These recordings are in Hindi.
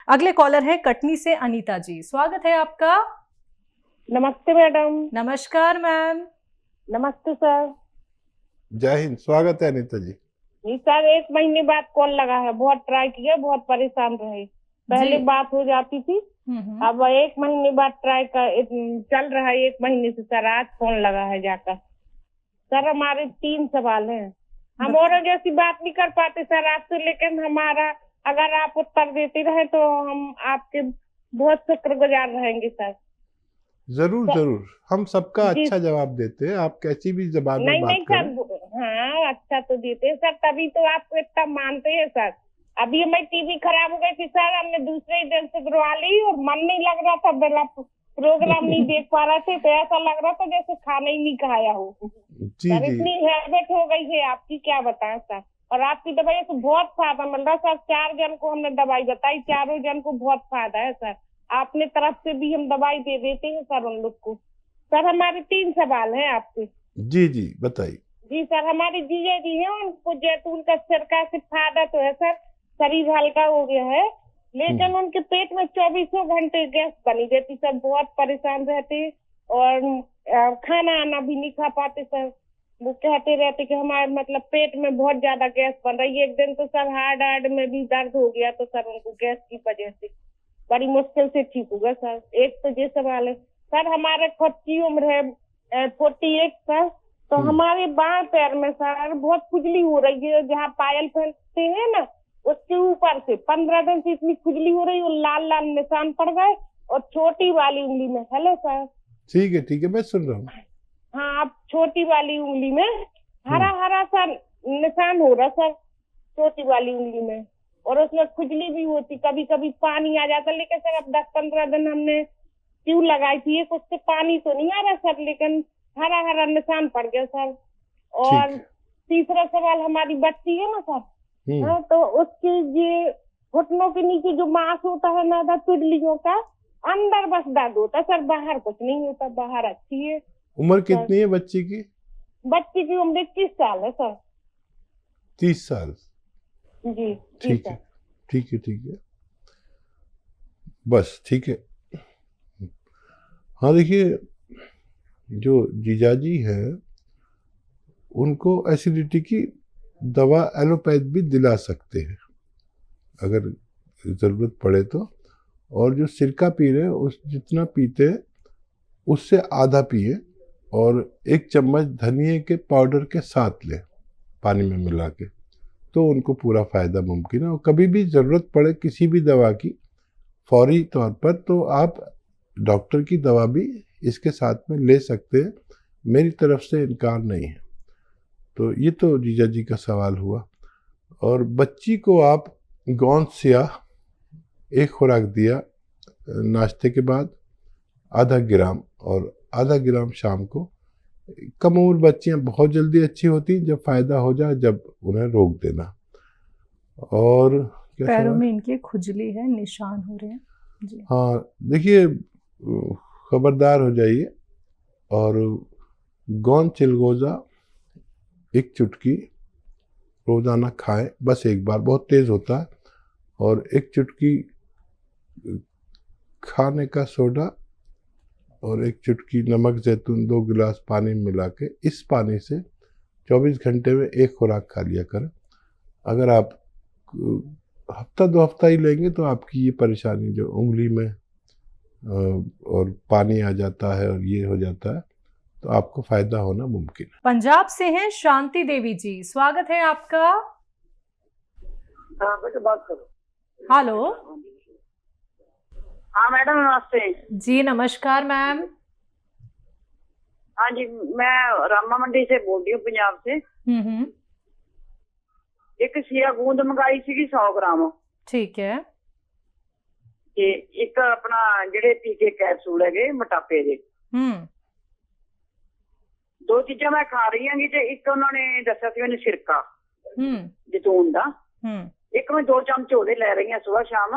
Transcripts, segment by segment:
अगले कॉलर है कटनी से अनीता जी, स्वागत है आपका। नमस्ते मैडम। नमस्कार मैम। नमस्ते सर। जय हिंद, स्वागत है अनीता जी। जी सर, 1 महीने बाद कॉल लगा है, बहुत ट्राई किया, बहुत परेशान रहे। पहले बात हो जाती थी, अब 1 महीने बाद ट्राई कर चल रहा है 1 महीने से सर। आज फोन लगा है जाकर। सर हमारे 3 सवाल हैं। हम और जैसी बात नहीं कर पाते सर आपसे, लेकिन हमारा अगर आप उत्तर देते रहे तो हम आपके बहुत शुक्रगुजार रहेंगे सर। जरूर जरूर, हम सबका अच्छा जवाब देते हैं। आप कैसी भी जबान में बात करें। सर, हाँ अच्छा तो देते हैं सर, तभी तो आपको इतना मानते हैं सर। अभी हमारी टीवी खराब हो गई थी सर, हमने दूसरे दिन से करवा ली और मन नहीं लग रहा था, बेला प्रोग्राम नहीं देख पा रहे थे, तो ऐसा लग रहा था जैसे खाना ही नहीं खाया हो सर। इतनी हैबिट हो गई है आपकी, क्या बताएं सर। और आपकी दवाई से बहुत फायदा मिल रहा है सर। 4 जन को हमने दवाई बताई, 4 जन को बहुत फायदा है सर। आपने तरफ से भी हम दवाई दे देते हैं सर उन लोग को। सर हमारे 3 सवाल हैं आपसे। जी जी बताइए। जी सर, हमारे जीजा जी हैं, उनको जैतून का सिरका से फायदा तो है सर, शरीर हल्का हो गया है, लेकिन उनके पेट में 24 घंटे गैस बनी रहती सर, बहुत परेशान रहते और खाना आना भी नहीं खा पाते सर। वो कहते रहते कि हमारे मतलब पेट में बहुत ज्यादा गैस बन रही है। एक दिन तो सर हार्ट में भी दर्द हो गया, तो सर उनको गैस की वजह से बड़ी मुश्किल से ठीक होगा सर। एक तो ये सवाल है सर। हमारे खुद की उम्र है 48 सर, तो हमारे बाएं पैर में सर बहुत खुजली हो रही है, जहाँ पायल पहनते हैं ना उसके ऊपर से 15 दिन से इतनी खुजली हो रही है, लाल लाल निशान पड़ गए और छोटी वाली उंगली में। Hello sir. ठीक है मैं सुन रहा हूँ। हाँ, अब छोटी वाली उंगली में हरा हरा सा निशान हो रहा सर, छोटी वाली उंगली में, और उसमें खुजली भी होती, कभी कभी पानी आ जाता। लेकिन सर अब 10-15 दिन हमने ट्यूब लगाई थी, उससे पानी तो नहीं आ रहा सर, लेकिन हरा हरा निशान पड़ गया सर। और तीसरा सवाल, हमारी बच्ची है ना सर, हाँ, तो उसके ये घुटनों के नीचे जो मांस होता है ना पिडलियों का, अंदर बस दर्द होता सर, बाहर कुछ नहीं होता, बाहर अच्छी है। उम्र कितनी है बच्ची की? बच्ची की उम्र 21 साल है सर। 30 साल। जी ठीक है बस ठीक है। हाँ देखिए, जो जीजाजी है उनको एसिडिटी की दवा एलोपैथ भी दिला सकते हैं अगर ज़रूरत पड़े तो। और जो सिरका पी रहे हैं उस जितना पीते हैं उससे आधा पिए, और 1 चम्मच धनिए के पाउडर के साथ लें पानी में मिला के, तो उनको पूरा फ़ायदा मुमकिन है। और कभी भी ज़रूरत पड़े किसी भी दवा की फौरी तौर पर, तो आप डॉक्टर की दवा भी इसके साथ में ले सकते हैं, मेरी तरफ से इनकार नहीं है। तो ये तो जीजा जी का सवाल हुआ। और बच्ची को आप गोंद स्याह 1 खुराक दिया नाश्ते के बाद, आधा ग्राम, और आधा ग्राम शाम को। कम उम्र बच्चियां बहुत जल्दी अच्छी होती, जब फायदा हो जाए जब उन्हें रोक देना। और क्या पैरों में इनके खुजली है, निशान हो रहे हैं जी। हाँ देखिए, खबरदार हो जाइए। और गोंद चिलगोजा 1 चुटकी रोजाना खाएं, बस 1 बार, बहुत तेज होता है। और 1 चुटकी खाने का सोडा और 1 चुटकी नमक जैतून 2 गिलास पानी में मिला के, इस पानी से 24 घंटे में 1 खुराक खा लिया करें। अगर आप हफ्ता 2 हफ्ता ही लेंगे तो आपकी ये परेशानी जो उंगली में और पानी आ जाता है और ये हो जाता है, तो आपको फायदा होना मुमकिन है। पंजाब से हैं शांति देवी जी, स्वागत है आपका। हाँ बेटा बात करो। हेलो। हाँ मैडम नमस्ते जी। नमस्कार मैम। हाँ जी, मैं रामा मंडी से बोल रही हूँ, पंजाब से। एक सिया गूंद मंगाई सी 100 ग्राम। ठीक है। ते एक अपना जेडे टीके कैप्सूल है मोटापे दे, 2 चीजा मैं खा रही हूँ। ते एक उन्होंने दसा सी मैंने सिरका जैतून दा, एक मैं 2 चमच ओदे ले रही हूँ सुबह शाम।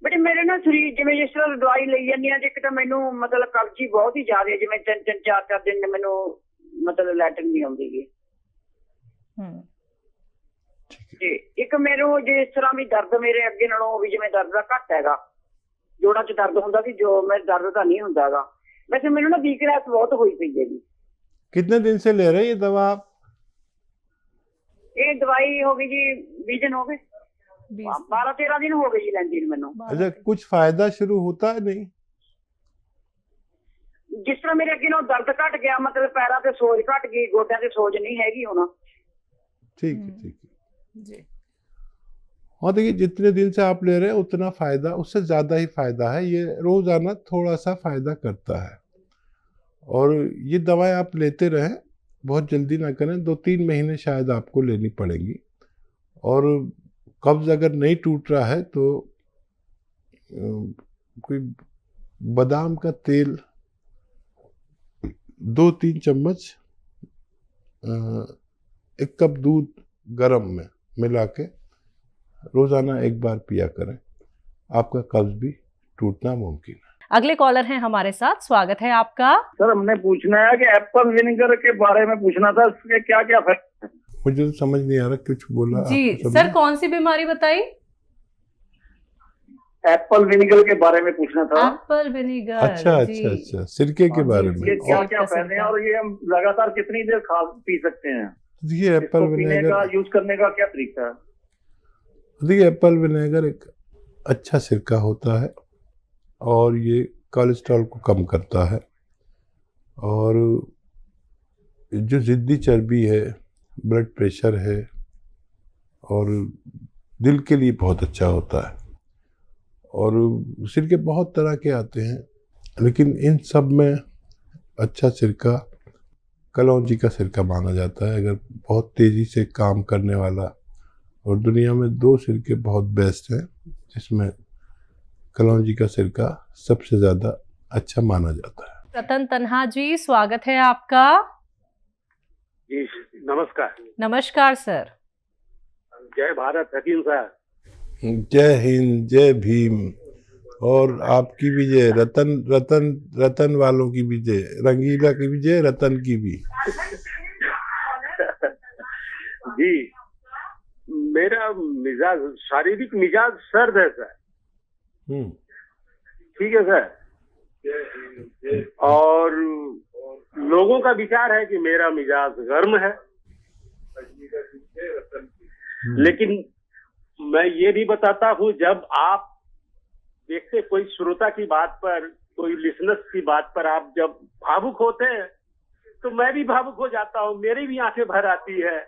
बट मेरे ना शरीर जिवें जिस तरह दवाई ली जानी है, एक तो मैनू मतलब कब्जी बहुत ही ज्यादा, जिवें 3-4 दिन मैनू मतलब लैटरिन नहीं आउंदी। है। ਤੇ ਇੱਕ ਮੈਨੂੰ ਜੇ ਇਸ ਤਰ੍ਹਾਂ ਵੀ ਦਰਦ ਮੇਰੇ ਅੱਗੇ ਨਾਲੋਂ ਵੀ ਜਿਵੇਂ ਦਰਦ ਦਾ ਘੱਟ ਹੈਗਾ, ਜੋੜਾਂ 'ਚ ਦਰਦ ਹੁੰਦਾ ਸੀ, ਜੋ ਮੇਰੇ ਦਰਦ ਤਾਂ ਨਹੀਂ ਹੁੰਦਾਗਾ। वैसे मैंने ना वीकनेस बहुत हुई पई है जी। कितने दिन से ले रहे हैं ये दवा आप? ये दवाई हो गई जी 20 दिन हो गए, 12-13 दिन हो गए जी लेंदी मैनू। अच्छा, कुछ फायदा शुरू होता है? नहीं, जिस तरह मेरे अगे ना दर्द घट गया, मतलब पैरों ते सोज घट गई, गोड्यां ते सोज नहीं हैगी हुण। ठीक है, ठीक है जी। हाँ, देखिए जितने दिन से आप ले रहे हैं उतना फायदा, उससे ज्यादा ही फायदा है। ये रोजाना थोड़ा सा फायदा करता है, और ये दवाएं आप लेते रहें, बहुत जल्दी ना करें, 2-3 महीने शायद आपको लेनी पड़ेंगी। और कब्ज अगर नहीं टूट रहा है तो कोई बादाम का तेल 2-3 चम्मच 1 कप दूध गरम में मिला के रोजाना 1 बार पिया करें, आपका कब्ज भी टूटना मुमकिन है। अगले कॉलर हैं हमारे साथ, स्वागत है आपका। सर, हमने पूछना है कि एप्पल विनेगर के बारे में पूछना था, इसके क्या क्या फायदे? मुझे तो समझ नहीं आ रहा, कुछ बोला जी सर, कौन सी बीमारी बताई? एप्पल विनेगर के बारे में पूछना था। Apple vinegar. अच्छा अच्छा अच्छा, सिरके के बारे में। ये क्या क्या फायदे हैं और ये हम लगातार कितनी देर खा पी सकते हैं? देखिए एप्पल विनेगर का यूज करने का क्या तरीका है? देखिए एप्पल विनेगर एक अच्छा सिरका होता है, और ये कोलेस्ट्रॉल को कम करता है, और जो ज़िद्दी चर्बी है, ब्लड प्रेशर है, और दिल के लिए बहुत अच्छा होता है। और सिरके बहुत तरह के आते हैं, लेकिन इन सब में अच्छा सिरका कलौंजी का सिरका माना जाता है। अगर बहुत तेज़ी से काम करने वाला, और दुनिया में 2 सिरके बहुत बेस्ट हैं, जिसमें कलौंजी का सिरका सबसे ज़्यादा अच्छा माना जाता है। रतन तन्हा जी, स्वागत है आपका। जी नमस्कार। नमस्कार सर। जय भारत हकीम साहब। जय हिंद, जय भीम, और आपकी भी जय, रतन रतन रतन वालों की भी जय, रंगीला की भी जय, रतन की भी। जी, मेरा मिजाज, शारीरिक मिजाज सर्द है सर। ठीक है सर, और लोगों का विचार है कि मेरा मिजाज गर्म है, लेकिन मैं ये भी बताता हूँ, जब आप देखते कोई श्रोता की बात पर, कोई लिसनर्स की बात पर आप जब भावुक होते हैं, तो मैं भी भावुक हो जाता हूँ, मेरी भी आंखें भर आती है।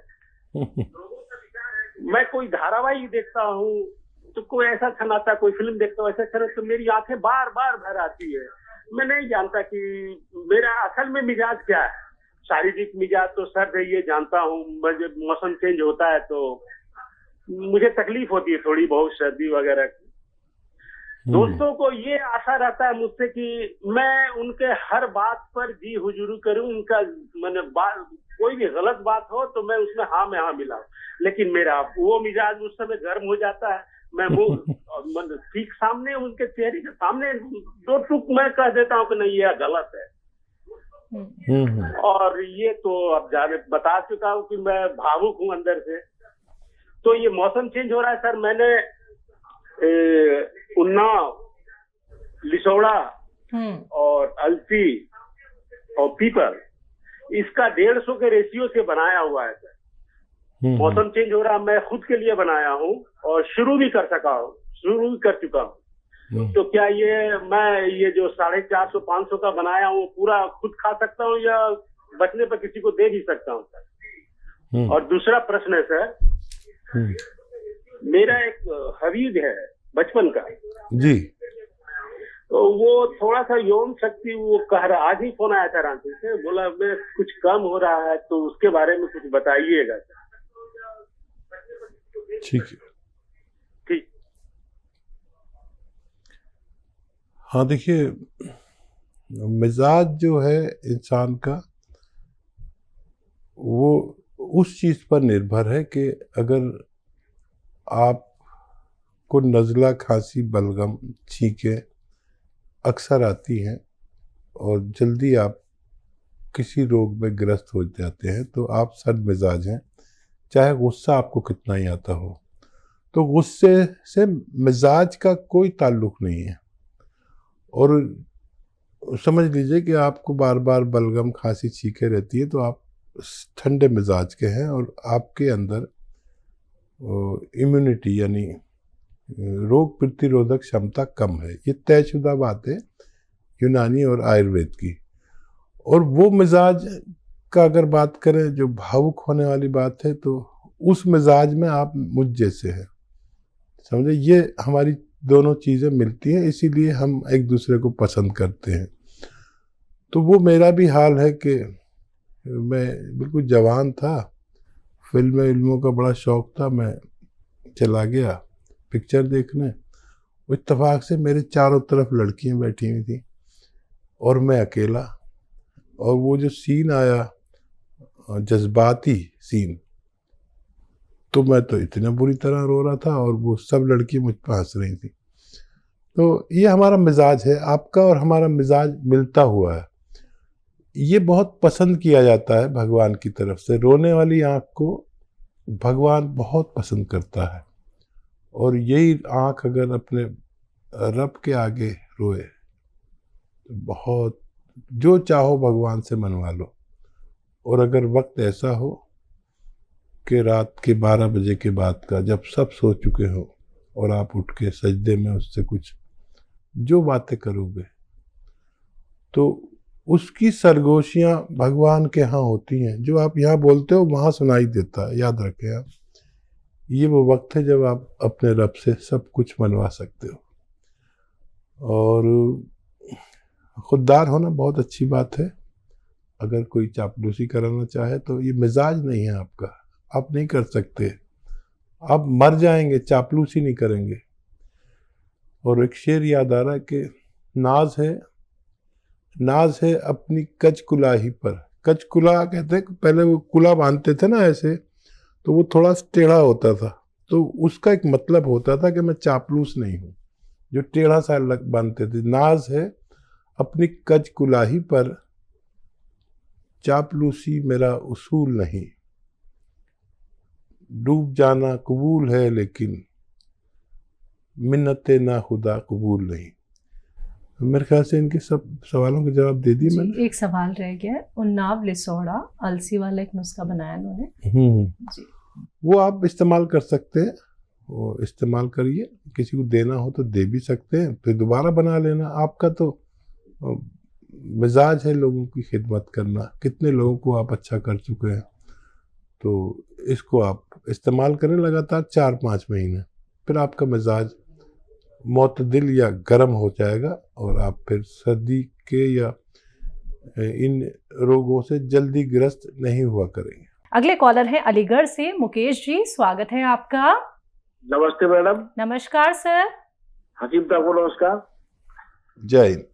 मैं कोई धारावाहिक देखता हूँ तो कोई ऐसा क्षण आता, कोई फिल्म देखता हूँ ऐसा क्षण, तो मेरी आंखें बार बार भर आती है। मैं नहीं जानता कि मेरा असल में मिजाज क्या है। शारीरिक मिजाज तो सर्द है, ये जानता हूँ। जब मौसम चेंज होता है तो मुझे तकलीफ होती है थोड़ी बहुत, सर्दी वगैरह की। दोस्तों को ये आशा रहता है मुझसे कि मैं उनके हर बात पर जी हुजूरी करूं, उनका मैंने कोई भी गलत बात हो तो मैं उसमें हाँ में हाँ मिलाऊं। लेकिन मेरा वो मिजाज उस समय गर्म हो जाता है, मैं मुंह ठीक सामने, उनके चेहरे के सामने 2 टूक मैं कह देता हूँ कि नहीं ये गलत है। और ये तो अब जाने बता चुका हूँ कि मैं भावुक हूँ अंदर से। तो ये मौसम चेंज हो रहा है सर, मैंने उन्नाव, लिसोड़ा और अलसी और पीपल, इसका 150 के रेशियो से बनाया हुआ है सर। मौसम चेंज हो रहा है, मैं खुद के लिए बनाया हूँ और शुरू भी कर चुका हूँ। तो क्या मैं ये जो 450-500 का बनाया हूँ पूरा खुद खा सकता हूँ, या बचने पर किसी को दे भी सकता हूँ सर? और दूसरा प्रश्न है सर, मेरा एक हबीब है बचपन का जी, तो वो थोड़ा सा यौन शक्ति वो कह रहा, आज ही फोन आया था रांची से, बोला मैं कुछ कम हो रहा है, तो उसके बारे में कुछ बताइएगा सर। ठीक है, ठीक। हाँ देखिए, मिजाज जो है इंसान का, वो उस चीज़ पर निर्भर है कि अगर आपको नज़ला, खांसी, बलगम, छींकें अक्सर आती हैं और जल्दी आप किसी रोग में ग्रस्त हो जाते हैं, तो आप सर्द मिजाज हैं, चाहे गुस्सा आपको कितना ही आता हो। तो गुस्से से मिजाज का कोई ताल्लुक नहीं है। और समझ लीजिए कि आपको बार बार बलगम खांसी छींके रहती है तो आप ठंडे मिजाज के हैं और आपके अंदर इम्यूनिटी यानी रोग प्रतिरोधक क्षमता कम है। ये तयशुदा बात है यूनानी और आयुर्वेद की। और वो मिजाज का अगर बात करें जो भावुक होने वाली बात है, तो उस मिजाज में आप मुझ जैसे हैं, समझे। ये हमारी दोनों चीज़ें मिलती हैं, इसीलिए हम एक दूसरे को पसंद करते हैं। तो वो मेरा भी हाल है कि मैं बिल्कुल जवान था, फिल्मों का बड़ा शौक था, मैं चला गया पिक्चर देखने। इत्तेफाक से मेरे चारों तरफ लड़कियां बैठी हुई थी और मैं अकेला। और वो जो सीन आया जज्बाती सीन, तो मैं तो इतना बुरी तरह रो रहा था और वो सब लड़की मुझ पर हंस रही थी। तो ये हमारा मिजाज है, आपका और हमारा मिजाज मिलता हुआ है। ये बहुत पसंद किया जाता है भगवान की तरफ से। रोने वाली आँख को भगवान बहुत पसंद करता है। और यही आँख अगर अपने रब के आगे रोए तो बहुत, जो चाहो भगवान से मनवा लो। और अगर वक्त ऐसा हो कि रात के 12 बजे के बाद का, जब सब सो चुके हो और आप उठ के सजदे में उससे कुछ जो बातें करोगे, तो उसकी सरगोशियाँ भगवान के यहाँ होती हैं। जो आप यहाँ बोलते हो वहाँ सुनाई देता है। याद रखें आप, ये वो वक्त है जब आप अपने रब से सब कुछ मनवा सकते हो। और खुददार होना बहुत अच्छी बात है। अगर कोई चापलूसी कराना चाहे तो ये मिजाज नहीं है आपका, आप नहीं कर सकते, आप मर जाएंगे, चापलूसी नहीं करेंगे। और एक शेर याद आ रहा है कि नाज है अपनी कच कुलाही पर। कच कुला कहते हैं, पहले वो कुला बांधते थे ना ऐसे, तो वो थोड़ा टेढ़ा होता था, तो उसका एक मतलब होता था कि मैं चापलूस नहीं हूँ, जो टेढ़ा सा बांधते थे। नाज है अपनी कच कुलाही पर, चापलूसी मेरा उसूल नहीं। डूब जाना कबूल है लेकिन मिन्नते ना खुदा कबूल नहीं। मेरे ख्याल से इनके सब सवालों के जवाब दे दिए मैंने। एक सवाल रह गया, उन्नाव लिसोड़ा अलसी वाला एक नुस्खा बनाया उन्होंने जी, वो आप इस्तेमाल कर सकते हैं, वो इस्तेमाल करिए। किसी को देना हो तो दे भी सकते हैं, फिर दोबारा बना लेना। आपका तो मिजाज है लोगों की खिदमत करना, कितने लोगों को आप अच्छा कर चुके हैं। तो इसको आप इस्तेमाल करें लगातार 4-5 महीने, फिर आपका मिजाज मोतदिल या गर्म हो जाएगा और आप फिर सर्दी के या इन रोगों से जल्दी ग्रस्त नहीं हुआ करेंगे। अगले कॉलर है अलीगढ़ से मुकेश जी, स्वागत है आपका। नमस्ते मैडम। नमस्कार सर। हकीम साहब को नमस्कार। जय हिंद।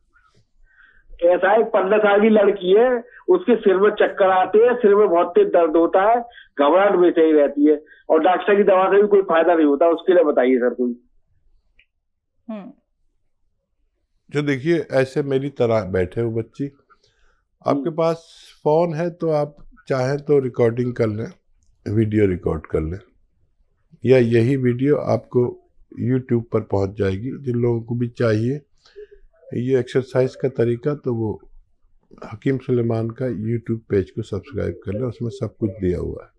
ऐसा एक 15 साल की लड़की है, उसके सिर में चक्कर आते हैं, सिर में बहुत तेज दर्द होता है, घबराहट बेचैनी रहती है और डॉक्टर की दवा से भी कोई फायदा नहीं होता। उसके लिए बताइए सर कोई। जो देखिए, ऐसे मेरी तरह बैठे हो बच्ची, आपके पास फोन है तो आप चाहें तो रिकॉर्डिंग कर लें, वीडियो रिकॉर्ड कर लें, या यही वीडियो आपको YouTube पर पहुंच जाएगी। जिन लोगों को भी चाहिए ये एक्सरसाइज का तरीका, तो वो हकीम सुलेमान का YouTube पेज को सब्सक्राइब कर लें, उसमें सब कुछ दिया हुआ है।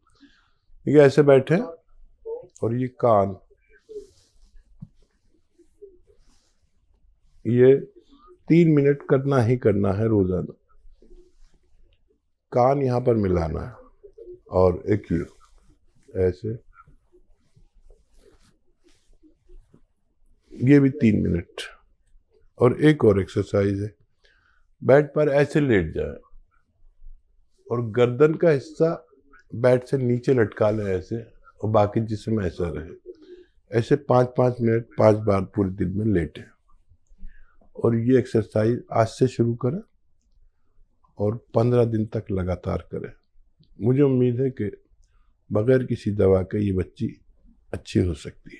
ये ऐसे बैठे और ये कान, ये 3 मिनट करना ही करना है रोजाना। कान यहाँ पर मिलाना है और एक ये ऐसे, ये भी 3 मिनट। और एक और एक्सरसाइज है, बेड पर ऐसे लेट जाए और गर्दन का हिस्सा बेड से नीचे लटका लें ऐसे, और बाकी जिस्म ऐसा रहे। ऐसे 5-5 मिनट 5 बार पूरे दिन में लेटें। और ये एक्सरसाइज आज से शुरू करें और 15 दिन तक लगातार करें। मुझे उम्मीद है कि बगैर किसी दवा के ये बच्ची अच्छी हो सकती है।